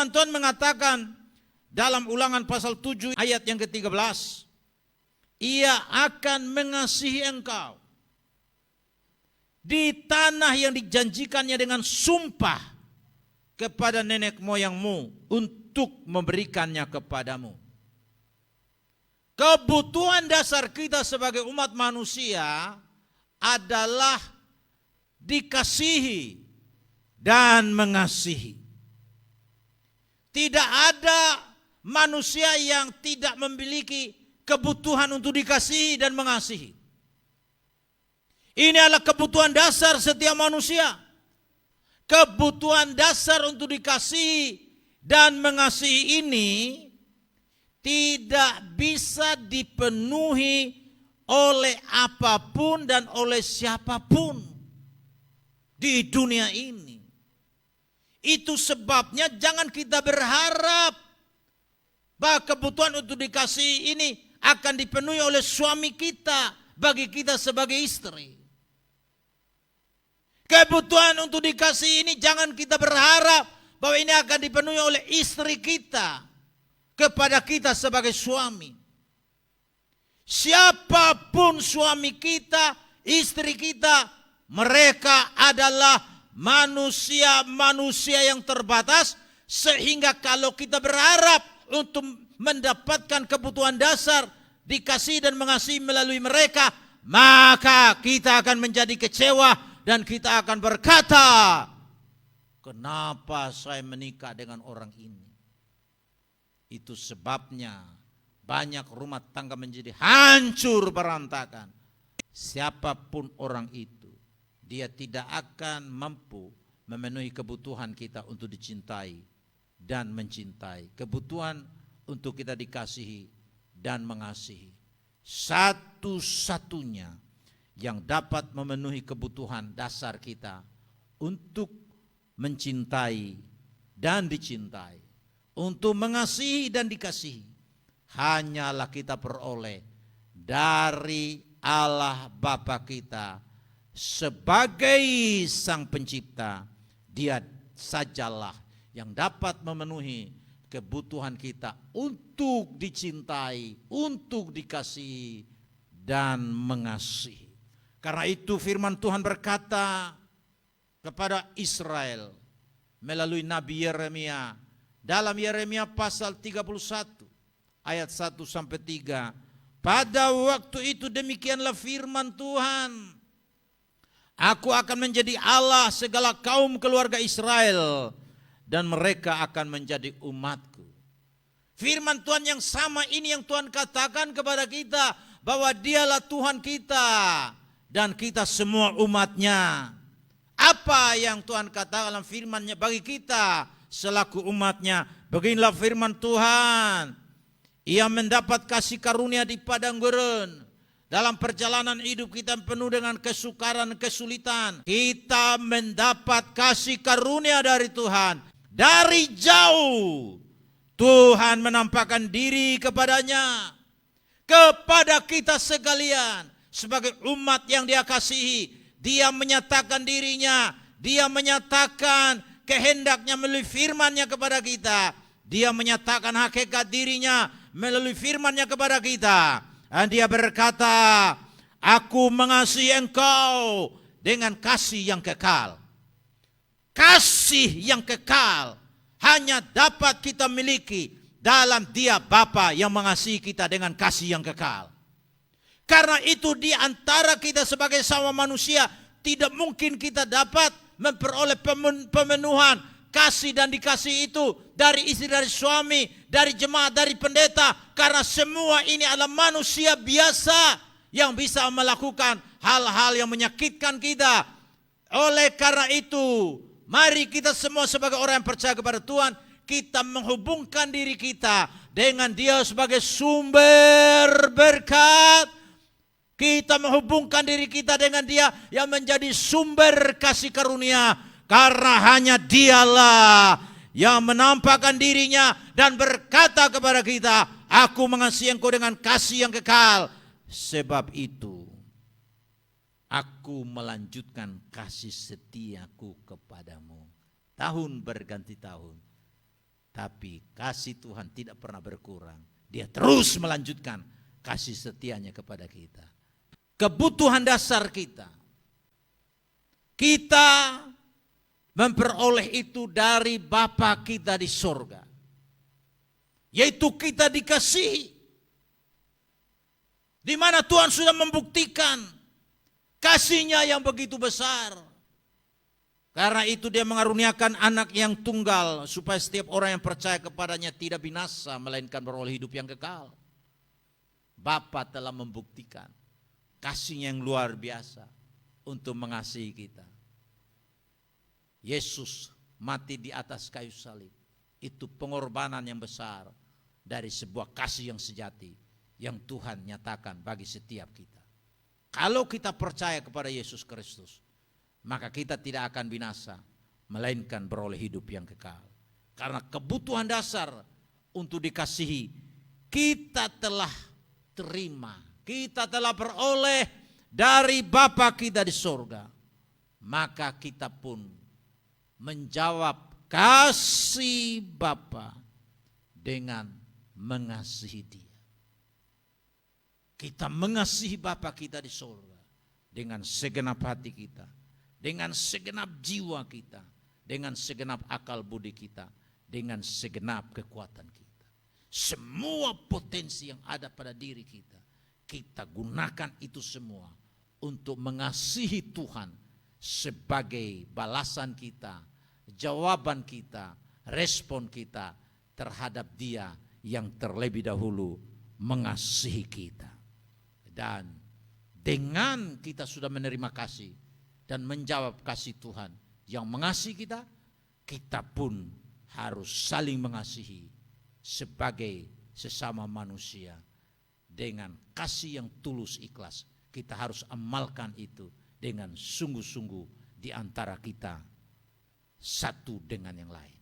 firman Tuhan mengatakan dalam Ulangan pasal 7 ayat yang ke-13, Ia akan mengasihi engkau di tanah yang dijanjikannya dengan sumpah kepada nenek moyangmu untuk memberikannya kepadamu. Kebutuhan dasar kita sebagai umat manusia adalah dikasihi dan mengasihi. Tidak ada manusia yang tidak memiliki kebutuhan untuk dikasihi dan mengasihi. Ini adalah kebutuhan dasar setiap manusia. Kebutuhan dasar untuk dikasihi dan mengasihi ini tidak bisa dipenuhi oleh apapun dan oleh siapapun di dunia ini. Itu sebabnya jangan kita berharap bahwa kebutuhan untuk dikasihi ini akan dipenuhi oleh suami kita bagi kita sebagai istri. Kebutuhan untuk dikasihi ini jangan kita berharap bahwa ini akan dipenuhi oleh istri kita kepada kita sebagai suami. Siapapun suami kita, istri kita, mereka adalah manusia-manusia yang terbatas, sehingga kalau kita berharap untuk mendapatkan kebutuhan dasar dikasihi dan mengasihi melalui mereka, maka kita akan menjadi kecewa dan kita akan berkata, kenapa saya menikah dengan orang ini? Itu sebabnya banyak rumah tangga menjadi hancur berantakan. Siapapun orang itu, dia tidak akan mampu memenuhi kebutuhan kita untuk dicintai dan mencintai. Kebutuhan untuk kita dikasihi dan mengasihi. Satu-satunya yang dapat memenuhi kebutuhan dasar kita untuk mencintai dan dicintai, untuk mengasihi dan dikasihi, hanyalah kita peroleh dari Allah Bapa kita sebagai Sang Pencipta. Dia sajalah yang dapat memenuhi kebutuhan kita untuk dicintai, untuk dikasihi dan mengasihi. Karena itu firman Tuhan berkata kepada Israel melalui Nabi Yeremia dalam Yeremia pasal 31 ayat 1 sampai 3. Pada waktu itu demikianlah firman Tuhan. Aku akan menjadi Allah segala kaum keluarga Israel dan mereka akan menjadi umatku. Firman Tuhan yang sama ini yang Tuhan katakan kepada kita bahwa Dialah Tuhan kita dan kita semua umatnya. Apa yang Tuhan katakan dalam firman-Nya bagi kita selaku umatnya? Beginilah firman Tuhan. Ia mendapat kasih karunia di padang gurun. Dalam perjalanan hidup kita penuh dengan kesukaran, kesulitan, kita mendapat kasih karunia dari Tuhan. Dari jauh Tuhan menampakkan diri kepadanya, kepada kita sekalian sebagai umat yang Dia kasihi. Dia menyatakan dirinya, Dia menyatakan kehendaknya melalui firman-Nya kepada kita. Dia menyatakan hakikat dirinya melalui firman-Nya kepada kita. Dan Dia berkata, aku mengasihi engkau dengan kasih yang kekal. Kasih yang kekal hanya dapat kita miliki dalam Dia Bapa yang mengasihi kita dengan kasih yang kekal. Karena itu di antara kita sebagai sama manusia tidak mungkin kita dapat memperoleh pemenuhan kasih dan dikasih itu dari istri, dari suami, dari jemaat, dari pendeta. Karena semua ini adalah manusia biasa yang bisa melakukan hal-hal yang menyakitkan kita. Oleh karena itu, mari kita semua sebagai orang yang percaya kepada Tuhan, kita menghubungkan diri kita dengan Dia sebagai sumber berkat. Kita menghubungkan diri kita dengan Dia yang menjadi sumber kasih karunia. Karena hanya Dialah yang menampakkan dirinya dan berkata kepada kita, aku mengasihi engkau dengan kasih yang kekal. Sebab itu, aku melanjutkan kasih setiaku kepadamu. Tahun berganti tahun, Tapi kasih Tuhan tidak pernah berkurang. Dia terus melanjutkan kasih setianya kepada kita. Kebutuhan dasar kita, kita memperoleh itu dari Bapa kita di sorga. Yaitu kita dikasihi. Di mana Tuhan sudah membuktikan kasih-Nya yang begitu besar. Karena itu dia mengaruniakan anak yang tunggal supaya setiap orang yang percaya kepadanya tidak binasa melainkan beroleh hidup yang kekal. Bapa telah membuktikan kasih-Nya yang luar biasa untuk mengasihi kita. Yesus mati di atas kayu salib. Itu pengorbanan yang besar dari sebuah kasih yang sejati yang Tuhan nyatakan bagi setiap kita. Kalau kita percaya kepada Yesus Kristus, maka kita tidak akan binasa, melainkan beroleh hidup yang kekal. Karena kebutuhan dasar untuk dikasihi, kita telah terima, kita telah beroleh dari Bapa kita di sorga. Maka kita pun menjawab kasih Bapa dengan mengasihi Dia. Kita mengasihi Bapa kita di sorga dengan segenap hati kita, dengan segenap jiwa kita, dengan segenap akal budi kita, dengan segenap kekuatan kita. Semua potensi yang ada pada diri kita, kita gunakan itu semua untuk mengasihi Tuhan sebagai balasan kita, jawaban kita, respon kita terhadap Dia yang terlebih dahulu mengasihi kita. Dan dengan kita sudah menerima kasih dan menjawab kasih Tuhan yang mengasihi kita, kita pun harus saling mengasihi sebagai sesama manusia dengan kasih yang tulus ikhlas. Kita harus amalkan itu dengan sungguh-sungguh di antara kita satu dengan yang lain.